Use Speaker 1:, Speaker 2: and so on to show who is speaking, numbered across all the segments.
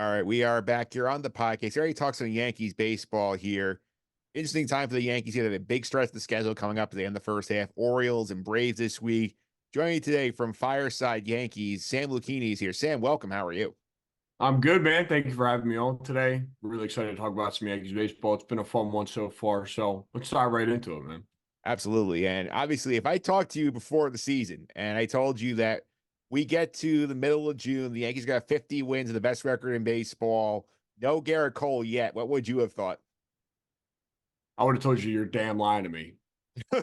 Speaker 1: All right, we are back here on the podcast. Already talked some Yankees baseball here. Interesting time for the Yankees here. They have a big stretch of the schedule coming up at the end of the first half. Orioles and Braves this week. Joining me today from Fireside Yankees, Sam Luckini is here. Sam, welcome. How are you?
Speaker 2: I'm good, man. Thank you for having me on today. Really excited to talk about some Yankees baseball. It's been a fun one so far. So let's dive right into it, man.
Speaker 1: Absolutely. And obviously, if I talked to you before the season and I told you that we get to the middle of June, the Yankees got 50 wins and the best record in baseball, no Gerrit Cole yet, what would you have thought?
Speaker 2: I would have told you you're damn lying to me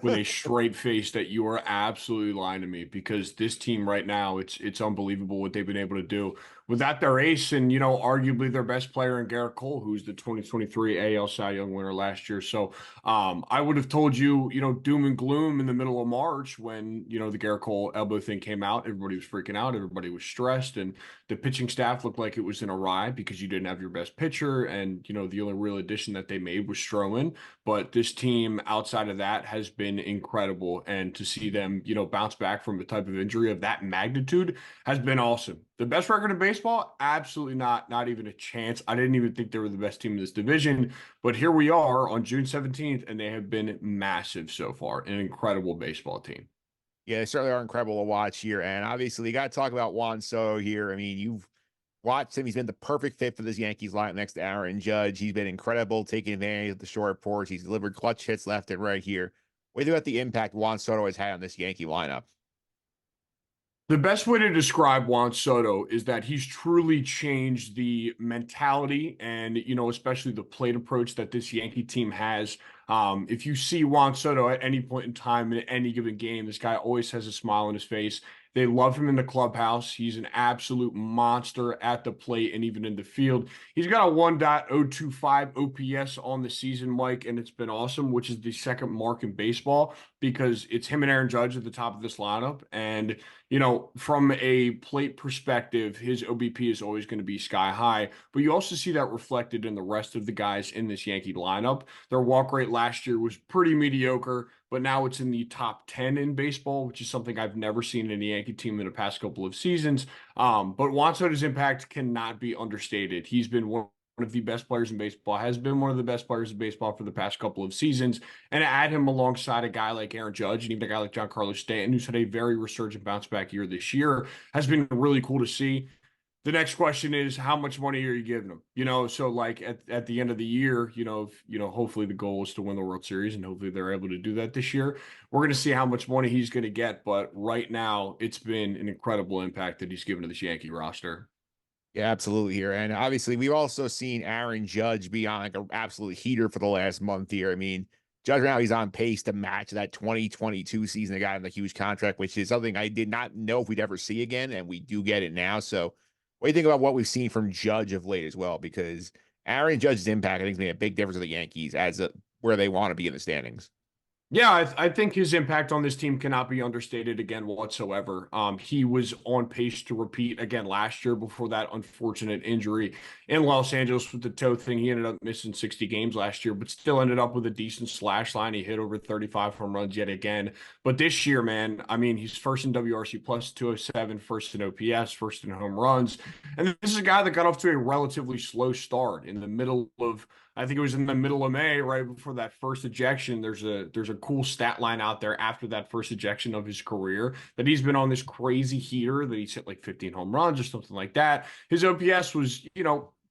Speaker 2: with a straight face that you are absolutely lying to me because this team right now, it's unbelievable what they've been able to do. Without their ace and, arguably their best player in Gerrit Cole, who's the 2023 AL Cy Young winner last year. So I would have told you, doom and gloom in the middle of March when, the Gerrit Cole elbow thing came out. Everybody was freaking out. Everybody was stressed. And the pitching staff looked like it was in a ride because you didn't have your best pitcher. And, the only real addition that they made was Stroman. But this team outside of that has been incredible. And to see them, bounce back from a type of injury of that magnitude has been awesome. The best record in baseball? Absolutely not. Not even a chance. I didn't even think they were the best team in this division. But here we are on June 17th, and they have been massive so far. An incredible baseball team.
Speaker 1: Yeah, they certainly are incredible to watch here. And obviously, you got to talk about Juan Soto here. I mean, you've watched him. He's been the perfect fit for this Yankees lineup next to Aaron Judge. He's been incredible, taking advantage of the short porch. He's delivered clutch hits left and right here. What do you think about the impact Juan Soto has had on this Yankee lineup?
Speaker 2: The best way to describe Juan Soto is that he's truly changed the mentality and, especially the plate approach that this Yankee team has. If you see Juan Soto at any point in time in any given game, this guy always has a smile on his face. They love him in the clubhouse. He's an absolute monster at the plate and even in the field. He's got a 1.025 OPS on the season, Mike, and it's been awesome, which is the second mark in baseball because it's him and Aaron Judge at the top of this lineup. And from a plate perspective, his OBP is always going to be sky high. But you also see that reflected in the rest of the guys in this Yankee lineup. Their walk rate last year was pretty mediocre, but now it's in the top 10 in baseball, which is something I've never seen in a Yankee team in the past couple of seasons. But Juan Soto's impact cannot be understated. He's been one of the best players in baseball, has been one of the best players in baseball for the past couple of seasons. And add him alongside a guy like Aaron Judge and even a guy like Giancarlo Stanton, who's had a very resurgent bounce back year this year, has been really cool to see. The next question is how much money are you giving them? So like at the end of the year, hopefully the goal is to win the World Series and hopefully they're able to do that this year. We're going to see how much money he's going to get, but right now it's been an incredible impact that he's given to this Yankee roster.
Speaker 1: Yeah, absolutely here. And obviously, we've also seen Aaron Judge be on like an absolute heater for the last month here. I mean, Judge right now he's on pace to match that 2022 season they got in the huge contract, which is something I did not know if we'd ever see again, and we do get it now. So, what do you think about what we've seen from Judge of late as well? Because Aaron Judge's impact, I think, has made a big difference for the Yankees where they want to be in the standings.
Speaker 2: Yeah, I think his impact on this team cannot be understated again whatsoever. He was on pace to repeat again last year before that unfortunate injury in Los Angeles with the toe thing. He ended up missing 60 games last year, but still ended up with a decent slash line. He hit over 35 home runs yet again. But this year, man, I mean, he's first in WRC plus 207, first in OPS, first in home runs. And this is a guy that got off to a relatively slow start in the middle of I think it was in the middle of May, right before that first ejection. There's a cool stat line out there after that first ejection of his career that he's been on this crazy heater that he's hit like 15 home runs or something like that. His OPS was,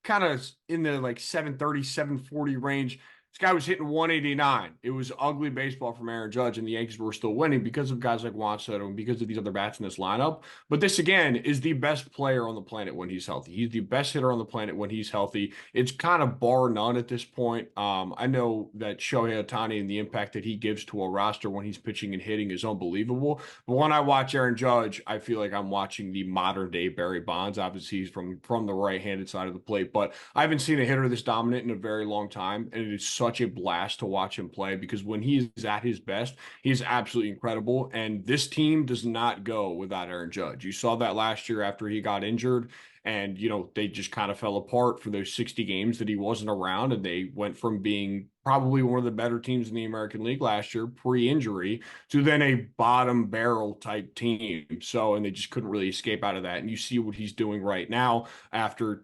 Speaker 2: kind of in the like 730, 740 range. This guy was hitting 189. It was ugly baseball from Aaron Judge, and the Yankees were still winning because of guys like Juan Soto and because of these other bats in this lineup. But this, again, is the best player on the planet when he's healthy. He's the best hitter on the planet when he's healthy. It's kind of bar none at this point. I know that Shohei Ohtani and the impact that he gives to a roster when he's pitching and hitting is unbelievable. But when I watch Aaron Judge, I feel like I'm watching the modern day Barry Bonds. Obviously, he's from the right-handed side of the plate, but I haven't seen a hitter this dominant in a very long time, and it is such a blast to watch him play because when he is at his best, he's absolutely incredible. And this team does not go without Aaron Judge. You saw that last year after he got injured, and they just kind of fell apart for those 60 games that he wasn't around, and they went from being probably one of the better teams in the American League last year pre-injury to then a bottom barrel type team. So, and they just couldn't really escape out of that. And you see what he's doing right now after,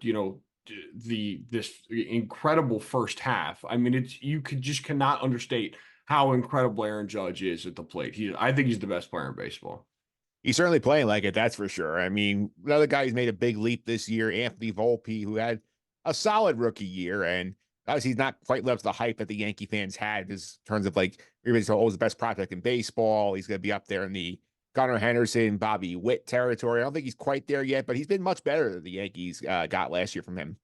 Speaker 2: this incredible first half. I mean, it's you could just cannot understate how incredible Aaron Judge is at the plate. I think he's the best player in baseball.
Speaker 1: He's certainly playing like it, that's for sure. I mean, another guy who's made a big leap this year, Anthony Volpe, who had a solid rookie year, and obviously he's not quite lived up to the hype that the Yankee fans had in terms of like everybody's always the best prospect in baseball. He's going to be up there in the Gunnar Henderson, Bobby Witt territory. I don't think he's quite there yet, but he's been much better than the Yankees got last year from him.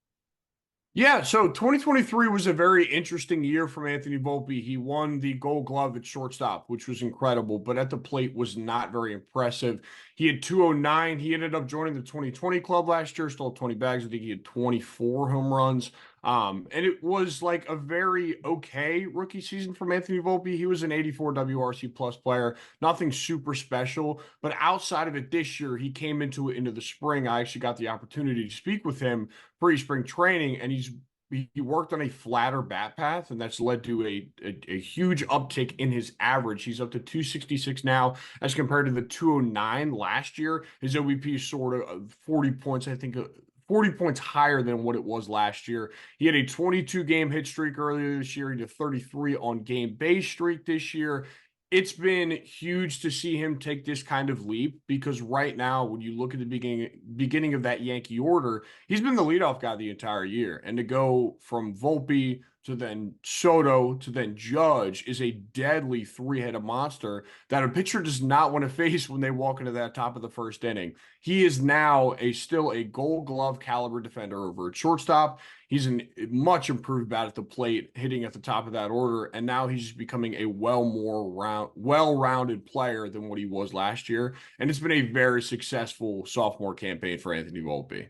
Speaker 2: Yeah, so 2023 was a very interesting year from Anthony Volpe. He won the Gold Glove at shortstop, which was incredible, but at the plate was not very impressive. He had 209. He ended up joining the 2020 club last year, stole 20 bags. I think he had 24 home runs. And it was like a very okay rookie season from Anthony Volpe. He was an 84 WRC plus player, nothing super special. But outside of it this year, he came into it into the spring. I actually got the opportunity to speak with him pre-spring training, and he worked on a flatter bat path, and that's led to a huge uptick in his average. He's up to 266 now as compared to the 209 last year. His OBP is sort of 40 points, I think, 40 points higher than what it was last year. He had a 22 game hit streak earlier this year. He had a 33 on game base streak this year. It's been huge to see him take this kind of leap because right now, when you look at the beginning of that Yankee order, he's been the leadoff guy the entire year. And to go from Volpe to then Soto to then Judge is a deadly three-headed monster that a pitcher does not want to face when they walk into that top of the first inning. He is now still a Gold Glove caliber defender over at shortstop. He's a much improved bat at the plate, hitting at the top of that order, and now he's just becoming a well-rounded player than what he was last year. And it's been a very successful sophomore campaign for Anthony Volpe.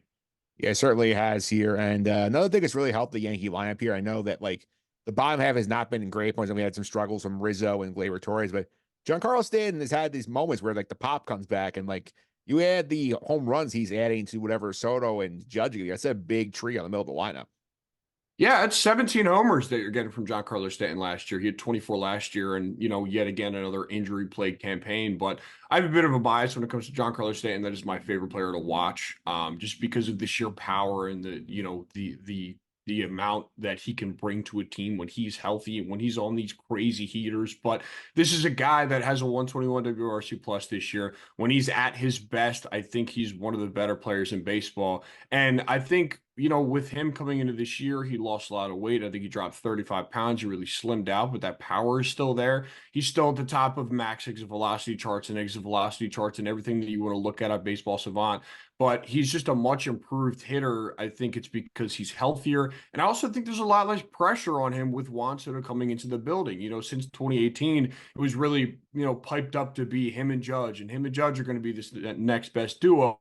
Speaker 1: Yeah, it certainly has here. And another thing that's really helped the Yankee lineup here, I know that like the bottom half has not been in great points, and we had some struggles from Rizzo and Gleyber Torres, but Giancarlo Stanton has had these moments where like the pop comes back and like you add the home runs he's adding to whatever Soto and Judge. That's a big tree on the middle of the lineup.
Speaker 2: Yeah, it's 17 homers that you're getting from Giancarlo Stanton last year. He had 24 last year, and yet again another injury-plagued campaign. But I have a bit of a bias when it comes to Giancarlo Stanton. That is my favorite player to watch, just because of the sheer power and the amount that he can bring to a team when he's healthy and when he's on these crazy heaters. But this is a guy that has a 121 WRC plus this year. When he's at his best, I think he's one of the better players in baseball. And I think, with him coming into this year, he lost a lot of weight. I think he dropped 35 pounds. He really slimmed out, but that power is still there. He's still at the top of max exit velocity charts and exit velocity charts and everything that you want to look at Baseball Savant. But he's just a much improved hitter. I think it's because he's healthier. And I also think there's a lot less pressure on him with Juan Soto coming into the building. Since 2018, it was really, piped up to be him and Judge. And him and Judge are going to be this next best duo.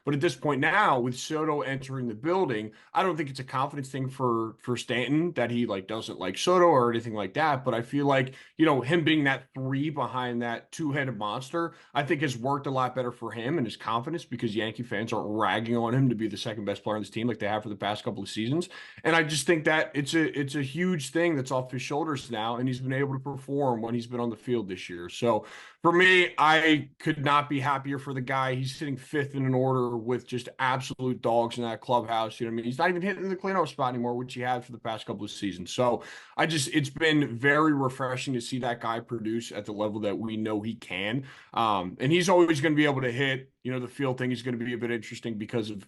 Speaker 2: But at this point now, with Soto entering the building, I don't think it's a confidence thing for Stanton that he doesn't like Soto or anything like that. But I feel like him being that three behind that two-headed monster, I think has worked a lot better for him and his confidence because Yankee fans aren't ragging on him to be the second best player on this team like they have for the past couple of seasons. And I just think that it's a huge thing that's off his shoulders now, and he's been able to perform when he's been on the field this year. So for me, I could not be happier for the guy. He's sitting fifth in an order with just absolute dogs in that clubhouse. You know what I mean? He's not even hitting the cleanup spot anymore, which he had for the past couple of seasons. So it's been very refreshing to see that guy produce at the level that we know he can. And he's always going to be able to hit. The field thing is going to be a bit interesting because of,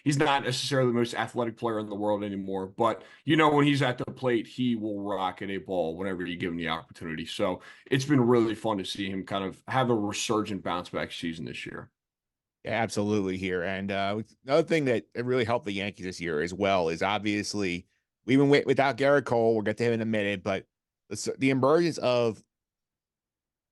Speaker 2: he's not necessarily the most athletic player in the world anymore. But, when he's at the plate, he will rocket a ball whenever you give him the opportunity. So it's been really fun to see him kind of have a resurgent bounce back season this year.
Speaker 1: Yeah, absolutely here. And another thing that really helped the Yankees this year as well is obviously we even without Gerrit Cole. We'll get to him in a minute, but the emergence of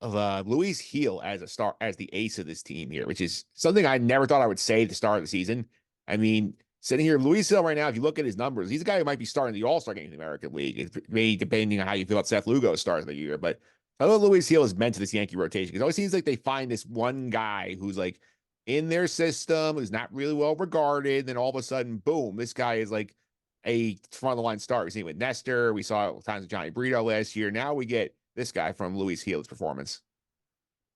Speaker 1: Luis Heel as the ace of this team here, which is something I never thought I would say at the start of the season. I mean, sitting here, Luis Heel right now, if you look at his numbers, he's a guy who might be starting the All-Star game in the American League. It's maybe depending on how you feel about Seth Lugo's start of the year, but I know Luis Heel is meant to this Yankee rotation because it always seems like they find this one guy who's like in their system, who's not really well regarded, then all of a sudden, boom, this guy is like a front of the line start. We see it with Nestor, we saw it times with Johnny Brito last year. Now we get this guy from Luis Hill's performance.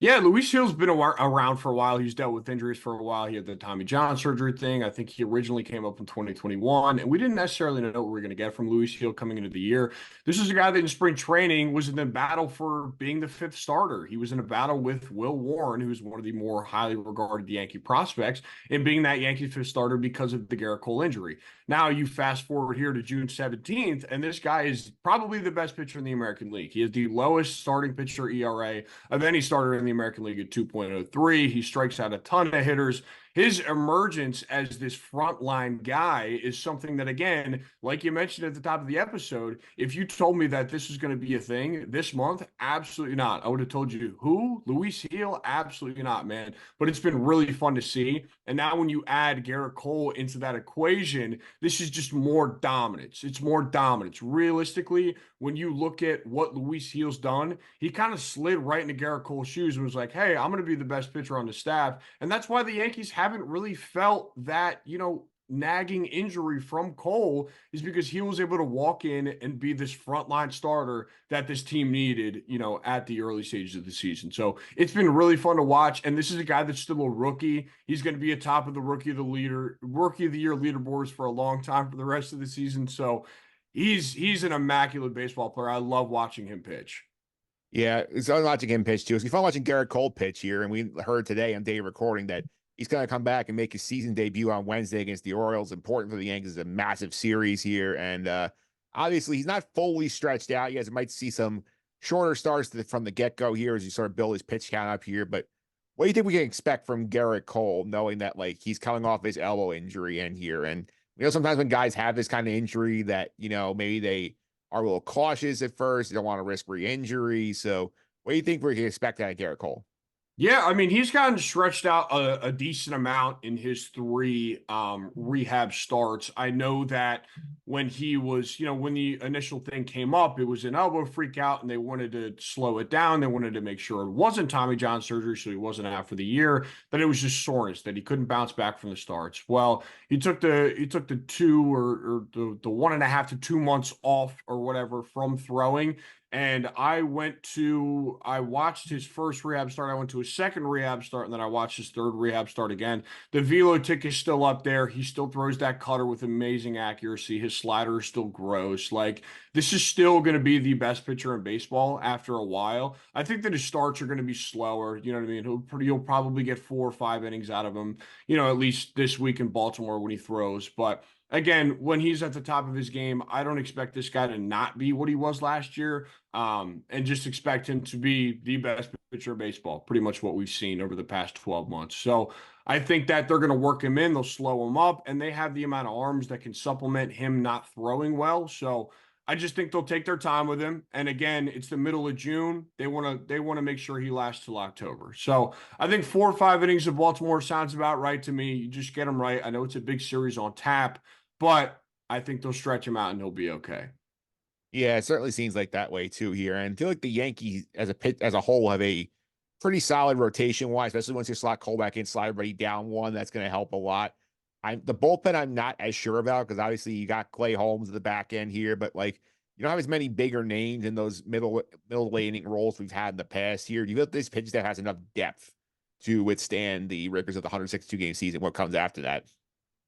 Speaker 2: Yeah, Luis Hill's been around for a while. He's dealt with injuries for a while. He had the Tommy John surgery thing. I think he originally came up in 2021, and we didn't necessarily know what we were going to get from Luis Hill coming into the year. This is a guy that in spring training was in the battle for being the fifth starter. He was in a battle with Will Warren, who's one of the more highly regarded Yankee prospects, in being that Yankee fifth starter because of the Gerrit Cole injury. Now you fast forward here to June 17th, and this guy is probably the best pitcher in the American League. He has the lowest starting pitcher ERA of any starter in the American League at 2.03. He strikes out a ton of hitters. His emergence as this frontline guy is something that, again, like you mentioned at the top of the episode, if you told me that this is going to be a thing this month, absolutely not. I would have told you who? Luis Hill? Absolutely not, man. But it's been really fun to see. And now when you add Gerrit Cole into that equation, this is just more dominance. It's more dominance. Realistically, when you look at what Luis Hill's done, he kind of slid right into Gerrit Cole's shoes and was like, hey, I'm going to be the best pitcher on the staff. And that's why the Yankees haven't really felt that, nagging injury from Cole, is because he was able to walk in and be this frontline starter that this team needed, at the early stages of the season. So it's been really fun to watch. And this is a guy that's still a rookie. He's going to be atop of the rookie of the year leaderboards for a long time for the rest of the season. So he's an immaculate baseball player. I love watching him pitch.
Speaker 1: Yeah, it's fun watching him pitch too. It's fun watching Gerrit Cole pitch here, and we heard today on day of recording that he's going to come back and make his season debut on Wednesday against the Orioles. Important for the Yankees. It's a massive series here, and obviously he's not fully stretched out. You guys might see some shorter starts from the get go here as you sort of build his pitch count up here. But what do you think we can expect from Gerrit Cole, knowing that like he's coming off his elbow injury in here, and sometimes when guys have this kind of injury that maybe they are a little cautious at first. They don't want to risk re-injury. So what do you think we can expect out of Gerrit Cole?
Speaker 2: Yeah, I mean, he's gotten stretched out a decent amount in his three rehab starts. I know that when he was, when the initial thing came up, it was an elbow freak out and they wanted to slow it down. They wanted to make sure it wasn't Tommy John surgery, so he wasn't out for the year, that it was just soreness, that he couldn't bounce back from the starts. Well, he took the 2 or the 1.5 to 2 months off or whatever from throwing. And I watched his first rehab start. I went to his second rehab start, and then I watched his third rehab start again. The velo tick is still up there. He still throws that cutter with amazing accuracy. His slider is still gross. Like, this is still going to be the best pitcher in baseball after a while. I think that his starts are going to be slower. You know what I mean? You'll probably get 4 or 5 innings out of him, at least this week in Baltimore when he throws. But again, when he's at the top of his game, I don't expect this guy to not be what he was last year, and just expect him to be the best pitcher in baseball, pretty much what we've seen over the past 12 months. So I think that they're going to work him in, they'll slow him up, and they have the amount of arms that can supplement him not throwing well. So I just think they'll take their time with him. And again, it's the middle of June. They want to make sure he lasts till October. So I think 4 or 5 innings of Baltimore sounds about right to me. You just get him right. I know it's a big series on tap, but I think they'll stretch him out and he'll be okay.
Speaker 1: Yeah, it certainly seems like that way too here. And I feel like the Yankees as a whole have a pretty solid rotation wise, especially once you slot Cole back in, slide everybody down one. That's going to help a lot. The bullpen I'm not as sure about because obviously you got Clay Holmes at the back end here, but like you don't have as many bigger names in those middle laning roles we've had in the past here. Do you feel this pitch that has enough depth to withstand the rigors of the 162 game season? What comes after that?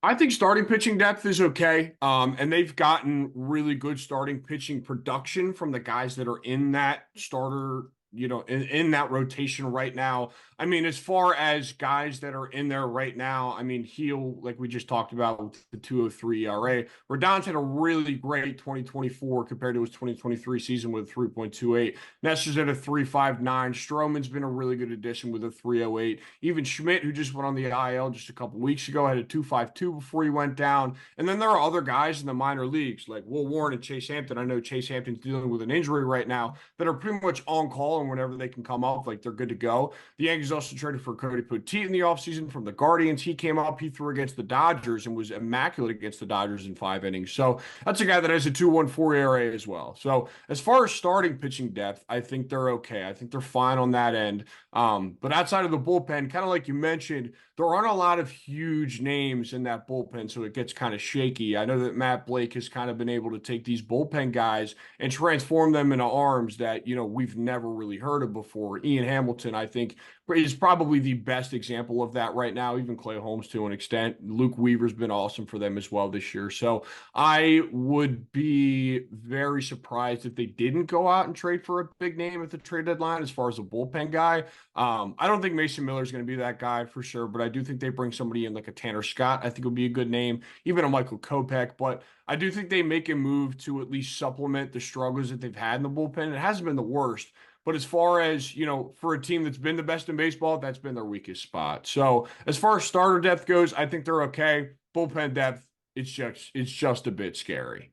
Speaker 2: I think starting pitching depth is okay. And they've gotten really good starting pitching production from the guys that are in that starter, in that rotation right now. I mean, as far as guys that are in there right now, I mean, Heel, like we just talked about with the 203 ERA, Rodon's had a really great 2024 compared to his 2023 season with 3.28. Nestor's at a 3.59. Stroman's been a really good addition with a 3.08. Even Schmidt, who just went on the IL just a couple weeks ago, had a 2.52 before he went down. And then there are other guys in the minor leagues like Will Warren and Chase Hampton. I know Chase Hampton's dealing with an injury right now that are pretty much on call, and whenever they can come up, like they're good to go. The Yankees Yankees also traded for Cody Poteet in the offseason from the Guardians. He came up, he threw against the Dodgers and was immaculate against the Dodgers in 5 innings. So that's a guy that has a 2.14 ERA as well. So as far as starting pitching depth, I think they're okay. I think they're fine on that end. But outside of the bullpen, kind of like you mentioned, there aren't a lot of huge names in that bullpen, so it gets kind of shaky. I know that Matt Blake has kind of been able to take these bullpen guys and transform them into arms that, we've never really heard of before. Ian Hamilton, I think, is probably the best example of that right now, even Clay Holmes to an extent. Luke Weaver's been awesome for them as well this year. So I would be very surprised if they didn't go out and trade for a big name at the trade deadline as far as a bullpen guy. I don't think Mason Miller is going to be that guy for sure, but I do think they bring somebody in like a Tanner Scott. I think would be a good name, even a Michael Kopech. But I do think they make a move to at least supplement the struggles that they've had in the bullpen. It hasn't been the worst, but as far as, for a team that's been the best in baseball, that's been their weakest spot. So as far as starter depth goes, I think they're okay. Bullpen depth, it's just a bit scary.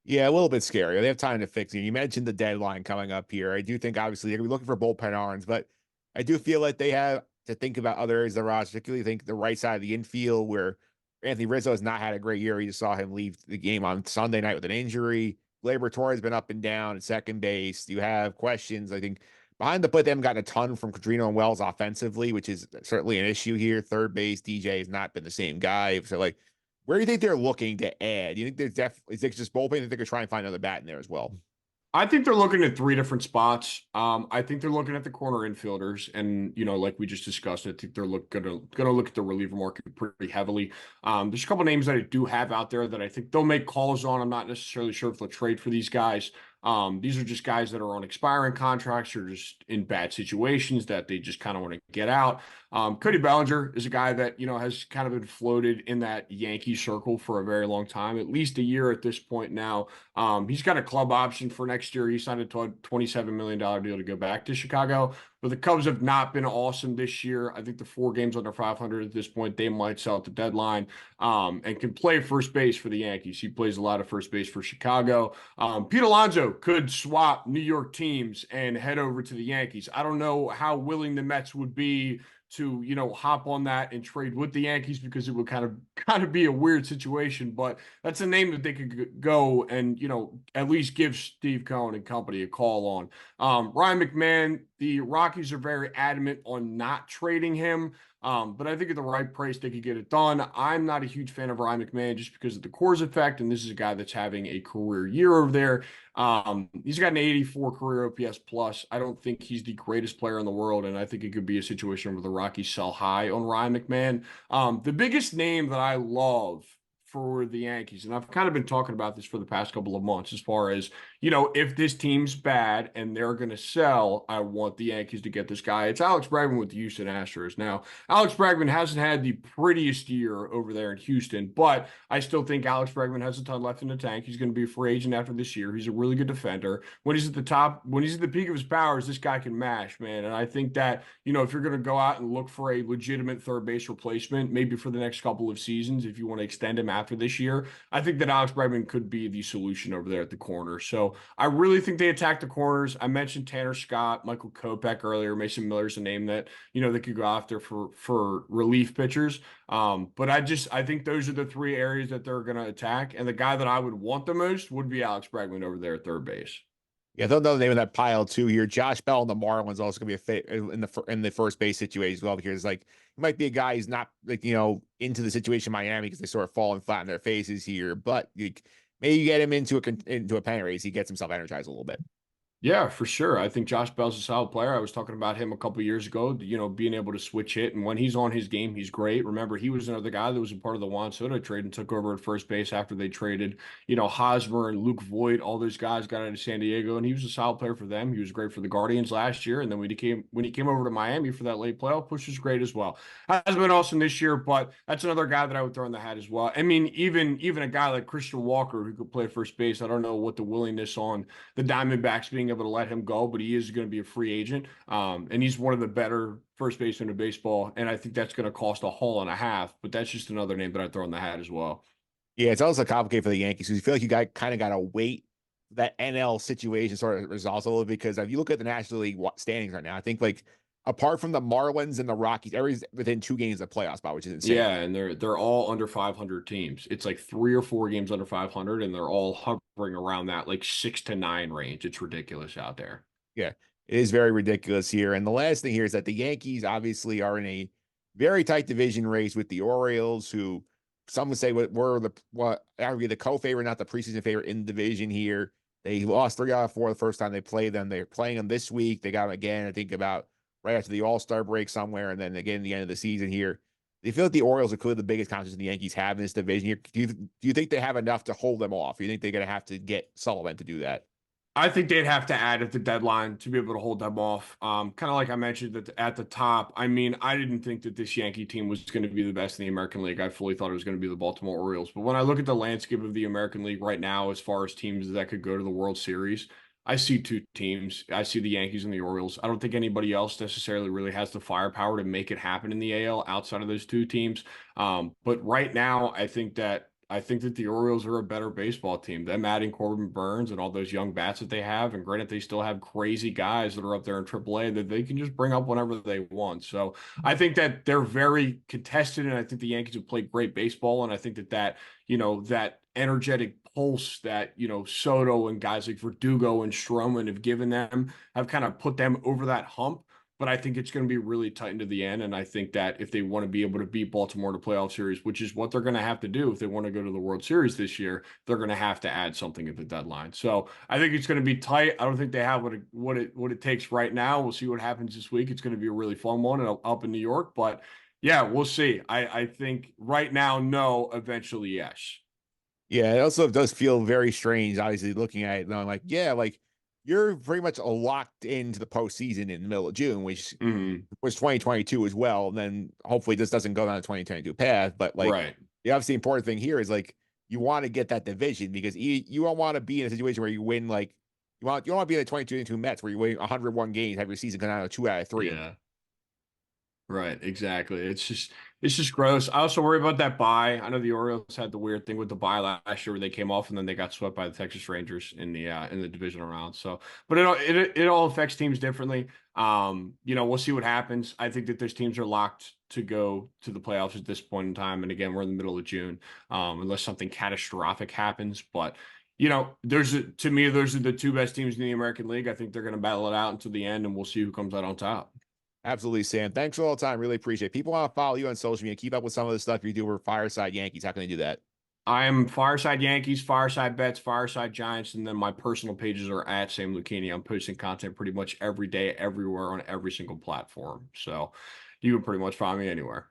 Speaker 1: Yeah, a little bit scary. They have time to fix it. You mentioned the deadline coming up here. I do think obviously they're gonna be looking for bullpen arms, but I do feel like they have to think about other areas of the roster, particularly think the right side of the infield where Anthony Rizzo has not had a great year. You just saw him leave the game on Sunday night with an injury. Gleyber Torres has been up and down at second base. You have questions. I think behind the plate, they haven't gotten a ton from Cadrino and Wells offensively, which is certainly an issue here. Third base, DJ has not been the same guy. So, like, where do you think they're looking to add? Do you think there's definitely is it just bullpen? I think they're trying to find another bat in there as well.
Speaker 2: I think they're looking at three different spots. I think they're looking at the corner infielders, and like we just discussed, I think they're gonna look at the reliever market pretty heavily. There's a couple names that I do have out there that I think they'll make calls on. I'm not necessarily sure if they'll trade for these guys. These are just guys that are on expiring contracts or just in bad situations that they just kind of want to get out. Cody Bellinger is a guy that, has kind of been floated in that Yankee circle for a very long time, at least a year at this point now. He's got a club option for next year. He signed a $27 million deal to go back to Chicago. But the Cubs have not been awesome this year. I think the 4 games under 500 at this point, they might sell at the deadline, and can play first base for the Yankees. He plays a lot of first base for Chicago. Pete Alonso could swap New York teams and head over to the Yankees. I don't know how willing the Mets would be to hop on that and trade with the Yankees because it would kind of be a weird situation, but that's a name that they could go and at least give Steve Cohen and company a call on. Ryan McMahon, the Rockies are very adamant on not trading him. But I think at the right price, they could get it done. I'm not a huge fan of Ryan McMahon just because of the Coors effect, and this is a guy that's having a career year over there. He's got an 84 career OPS plus. I don't think he's the greatest player in the world, and I think it could be a situation where the Rockies sell high on Ryan McMahon. The biggest name that I love for the Yankees, and I've kind of been talking about this for the past couple of months as far as, if this team's bad and they're going to sell, I want the Yankees to get this guy. It's Alex Bregman with the Houston Astros. Now, Alex Bregman hasn't had the prettiest year over there in Houston, but I still think Alex Bregman has a ton left in the tank. He's going to be a free agent after this year. He's a really good defender. When he's at the top, when he's at the peak of his powers, this guy can mash, man. And I think that, if you're going to go out and look for a legitimate third base replacement, maybe for the next couple of seasons, if you want to extend him after this year, I think that Alex Bregman could be the solution over there at the corner. So I really think they attack the corners. I mentioned Tanner Scott, Michael Kopech earlier. Mason Miller's a name that, they could go after for relief pitchers. But I think those are the 3 areas that they're going to attack. And the guy that I would want the most would be Alex Bregman over there at third base.
Speaker 1: Yeah, they'll know the name of that pile too here. Josh Bell and the Marlins also gonna be a fit in the first base situation as well. Because like he might be a guy who's not like into the situation in Miami because they sort of falling flat in their faces here. But maybe you get him into a pennant race, he gets himself energized a little bit.
Speaker 2: Yeah, for sure. I think Josh Bell's a solid player. I was talking about him a couple years ago, being able to switch hit. And when he's on his game, he's great. Remember, he was another guy that was a part of the Juan Soto trade and took over at first base after they traded, Hosmer and Luke Voigt. All those guys got out of San Diego, and he was a solid player for them. He was great for the Guardians last year. And then when he came over to Miami for that late playoff push, was great as well. Has been awesome this year, but that's another guy that I would throw in the hat as well. I mean, even a guy like Christian Walker who could play first base, I don't know what the willingness on the Diamondbacks being able to let him go, but he is going to be a free agent. And he's one of the better first basemen in baseball. And I think that's going to cost a haul and a half, but that's just another name that I throw in the hat as well.
Speaker 1: Yeah, it's also complicated for the Yankees because you feel like you kind of got to wait that NL situation sort of resolves a little bit because if you look at the National League standings right now, I think like apart from the Marlins and the Rockies, everybody's within 2 games of playoff spot, which is insane.
Speaker 2: Yeah, and they're all under 500 teams. It's like 3 or 4 games under 500, and they're all hovering around that like 6 to 9 range. It's ridiculous out there.
Speaker 1: Yeah, it is very ridiculous here. And the last thing here is that the Yankees obviously are in a very tight division race with the Orioles, who some would say were the what arguably the co-favorite, not the preseason favorite in the division here. They lost 3 out of 4 the first time they played them. They're playing them this week. They got them again, I think about right after the All-Star break somewhere, and then again at the end of the season here. They feel like the Orioles are clearly the biggest competition the Yankees have in this division here. Do you think they have enough to hold them off? Do you think they're going to have to get Sullivan to do that?
Speaker 2: I think they'd have to add at the deadline to be able to hold them off. Kind of like I mentioned at the top. I mean, I didn't think that this Yankee team was going to be the best in the American League. I fully thought it was going to be the Baltimore Orioles. But when I look at the landscape of the American League right now, as far as teams that could go to the World Series, I see two teams. I see the Yankees and the Orioles. I don't think anybody else necessarily really has the firepower to make it happen in the AL outside of those two teams. But right now, I think that the Orioles are a better baseball team. Them adding Corbin Burns and all those young bats that they have, and granted, they still have crazy guys that are up there in AAA that they can just bring up whenever they want. So I think that they're very contested, and I think the Yankees have played great baseball. And I think that energetic pulse that Soto and guys like Verdugo and Stroman have given them have kind of put them over that hump. But I think it's going to be really tight into the end. And I think that if they want to be able to beat Baltimore to playoff series, which is what they're going to have to do if they want to go to the World Series this year, they're going to have to add something at the deadline. So I think it's going to be tight. I don't think they have what it takes right now. We'll see what happens this week. It's going to be a really fun one up in New York. But yeah, we'll see. I think right now, no, eventually, yes.
Speaker 1: Yeah, it also does feel very strange, obviously, looking at it, knowing like, yeah, like you're pretty much locked into the postseason in the middle of June, which
Speaker 2: Hmm.
Speaker 1: was 2022 as well. And then hopefully this doesn't go down the 2022 path. But like
Speaker 2: Right.
Speaker 1: the obviously important thing here is like you want to get that division because you don't want to be in a situation where you win like you don't want to be in the 2022 Mets where you win 101 games, have your season come down to 2 out of 3.
Speaker 2: Yeah. Right, exactly. It's just gross. I also worry about that bye. I know the Orioles had the weird thing with the bye last year where they came off and then they got swept by the Texas Rangers in the divisional round. So, but it all affects teams differently. We'll see what happens. I think that those teams are locked to go to the playoffs at this point in time. And again, we're in the middle of June, unless something catastrophic happens. But to me, those are the two best teams in the American League. I think they're going to battle it out until the end, and we'll see who comes out on top.
Speaker 1: Absolutely, Sam. Thanks for all the time. Really appreciate it. People want to follow you on social media, keep up with some of the stuff you do for Fireside Yankees. How can they do that?
Speaker 2: I'm Fireside Yankees, Fireside Bets, Fireside Giants, and then my personal pages are at Sam Luckini. I'm posting content pretty much every day, everywhere on every single platform. So you can pretty much find me anywhere.